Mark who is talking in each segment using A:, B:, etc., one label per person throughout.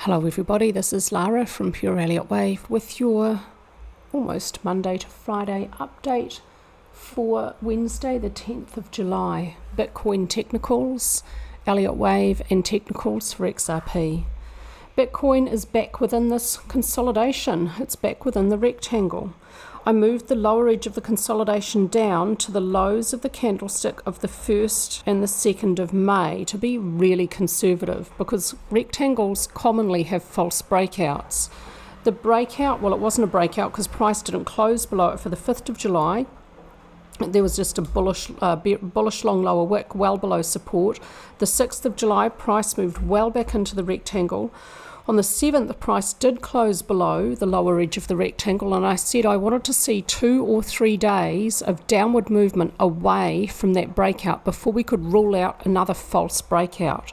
A: Hello everybody, this is Lara from Pure Elliott Wave with your almost Monday to Friday update for Wednesday the 10th of July. Bitcoin technicals, Elliott Wave and technicals for XRP. Bitcoin is back within this consolidation, it's back within the rectangle. I moved the lower edge of the consolidation down to the lows of the candlestick of the 1st and the 2nd of May to be really conservative because rectangles commonly have false breakouts. The breakout, well, it wasn't a breakout because price didn't close below it for the 5th of July. There was just a bullish long lower wick well below support. The 6th of July, price moved well back into the rectangle. On the 7th, the price did close below the lower edge of the rectangle, and I said I wanted to see 2 or 3 days of downward movement away from that breakout before we could rule out another false breakout.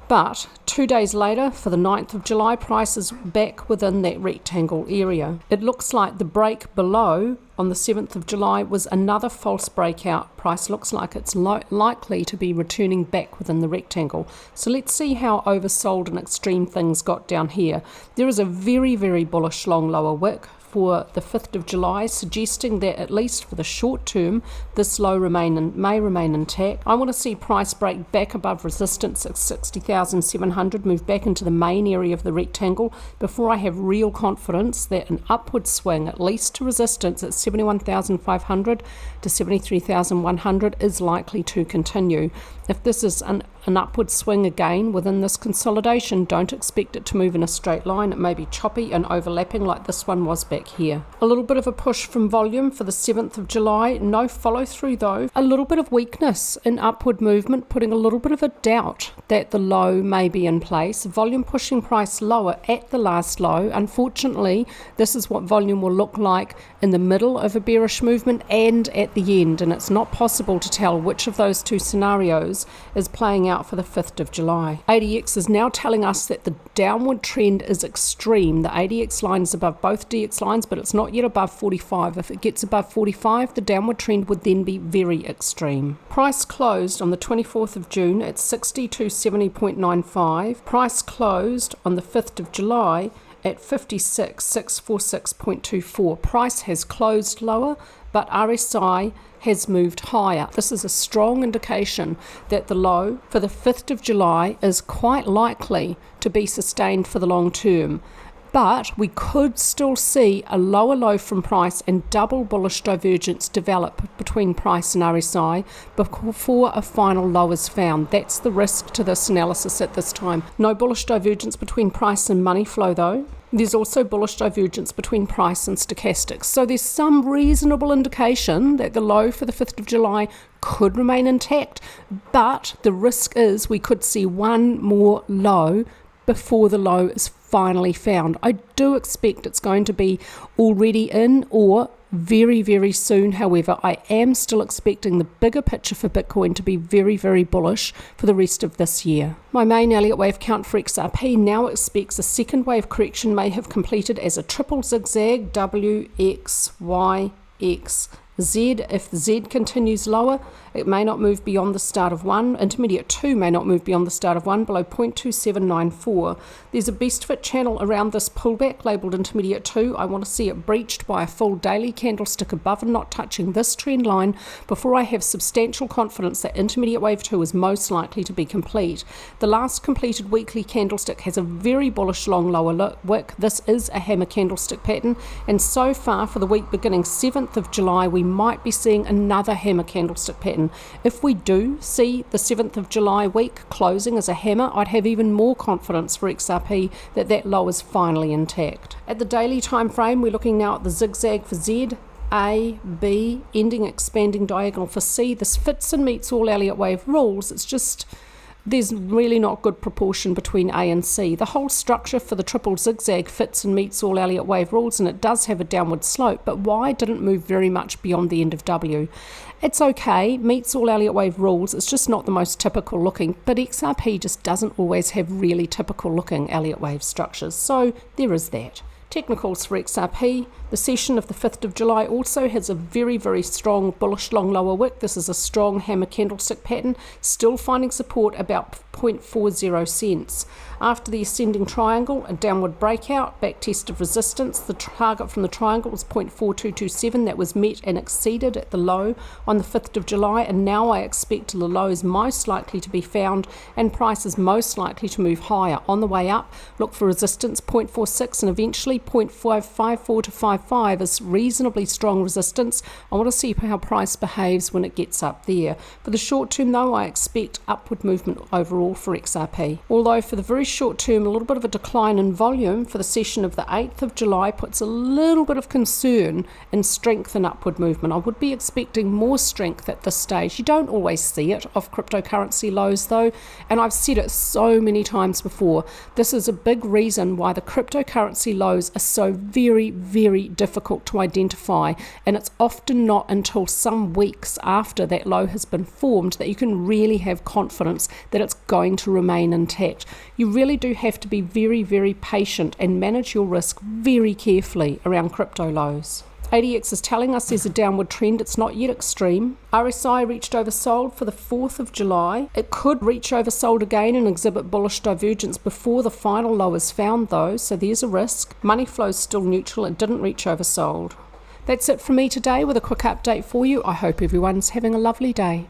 A: But 2 days later, for the 9th of July, price is back within that rectangle area. It looks like the break below on the 7th of July was another false breakout. Price looks like it's likely to be returning back within the rectangle. So let's see how oversold and extreme things got down here. There is a very, very bullish long lower wick for the 5th of July, suggesting that at least for the short term, this low may remain intact. I want to see price break back above resistance at 60,700, move back into the main area of the rectangle before I have real confidence that an upward swing, at least to resistance at 71,500 to 73,100, is likely to continue. If this is an upward swing again within this consolidation, don't expect it to move in a straight line. It may be choppy and overlapping like this one was back here. A little bit of a push from volume for the 7th of July. No follow through though. A little bit of weakness in upward movement, putting a little bit of a doubt that the low may be in place. Volume pushing price lower at the last low. Unfortunately, this is what volume will look like in the middle of a bearish movement and at the end, and it's not possible to tell which of those two scenarios is playing out for the 5th of July. ADX is now telling us that the downward trend is extreme. The ADX line is above both DX lines, but it's not yet above 45. If it gets above 45, the downward trend would then be very extreme. Price closed on the 24th of June at 6270.95. Price closed on the 5th of July at 56,646.24. Price has closed lower, but RSI has moved higher. This is a strong indication that the low for the 5th of July is quite likely to be sustained for the long term. But we could still see a lower low from price and double bullish divergence develop between price and RSI before a final low is found. That's the risk to this analysis at this time. No bullish divergence between price and money flow though. There's also bullish divergence between price and stochastics. So there's some reasonable indication that the low for the 5th of July could remain intact, but the risk is we could see one more low before the low is finally found. I do expect it's going to be already in or very, very soon. However, I am still expecting the bigger picture for Bitcoin to be very, very bullish for the rest of this year. My main Elliott Wave count for XRP now expects a second wave correction may have completed as a triple zigzag W, X, Y, X, Z. If the Z continues lower, it may not move beyond the start of 1. Intermediate 2 may not move beyond the start of 1 below 0.2794. There's a best fit channel around this pullback labelled intermediate 2. I want to see it breached by a full daily candlestick above and not touching this trend line before I have substantial confidence that intermediate wave 2 is most likely to be complete. The last completed weekly candlestick has a very bullish long lower wick. This is a hammer candlestick pattern, and so far for the week beginning 7th of July we might be seeing another hammer candlestick pattern. If we do see the 7th of July week closing as a hammer, I'd have even more confidence for XRP that that low is finally intact. At the daily time frame, we're looking now at the zigzag for Z, A, B, ending expanding diagonal for C. This fits and meets all Elliott Wave rules. It's just there's really not good proportion between A and C. The whole structure for the triple zigzag fits and meets all Elliott Wave rules, and it does have a downward slope, but Y didn't move very much beyond the end of W. It's okay, meets all Elliott Wave rules, it's just not the most typical looking, but XRP just doesn't always have really typical looking Elliott Wave structures, so there is that. Technicals for XRP. The session of the 5th of July also has a very, very strong bullish long lower wick. This is a strong hammer candlestick pattern, still finding support about 0.40 cents. After the ascending triangle, a downward breakout, back test of resistance. The target from the triangle was 0.4227. That was met and exceeded at the low on the 5th of July, and now I expect the low is most likely to be found and prices most likely to move higher. On the way up, look for resistance 0.46 and eventually 0.554 to 55 is reasonably strong resistance. I want to see how price behaves when it gets up there. For the short term though, I expect upward movement overall for XRP. Although for the very short term, a little bit of a decline in volume for the session of the 8th of July puts a little bit of concern in strength and upward movement. I would be expecting more strength at this stage. You don't always see it off cryptocurrency lows though, and I've said it so many times before. This is a big reason why the cryptocurrency lows are so very, very difficult to identify, and it's often not until some weeks after that low has been formed that you can really have confidence that it's going to remain intact. You really do have to be very, very patient and manage your risk very carefully around crypto lows. ADX is telling us there's a downward trend. It's not yet extreme. RSI reached oversold for the 4th of July. It could reach oversold again and exhibit bullish divergence before the final low is found though, so there's a risk. Money flow is still neutral. It didn't reach oversold. That's it from me today with a quick update for you. I hope everyone's having a lovely day.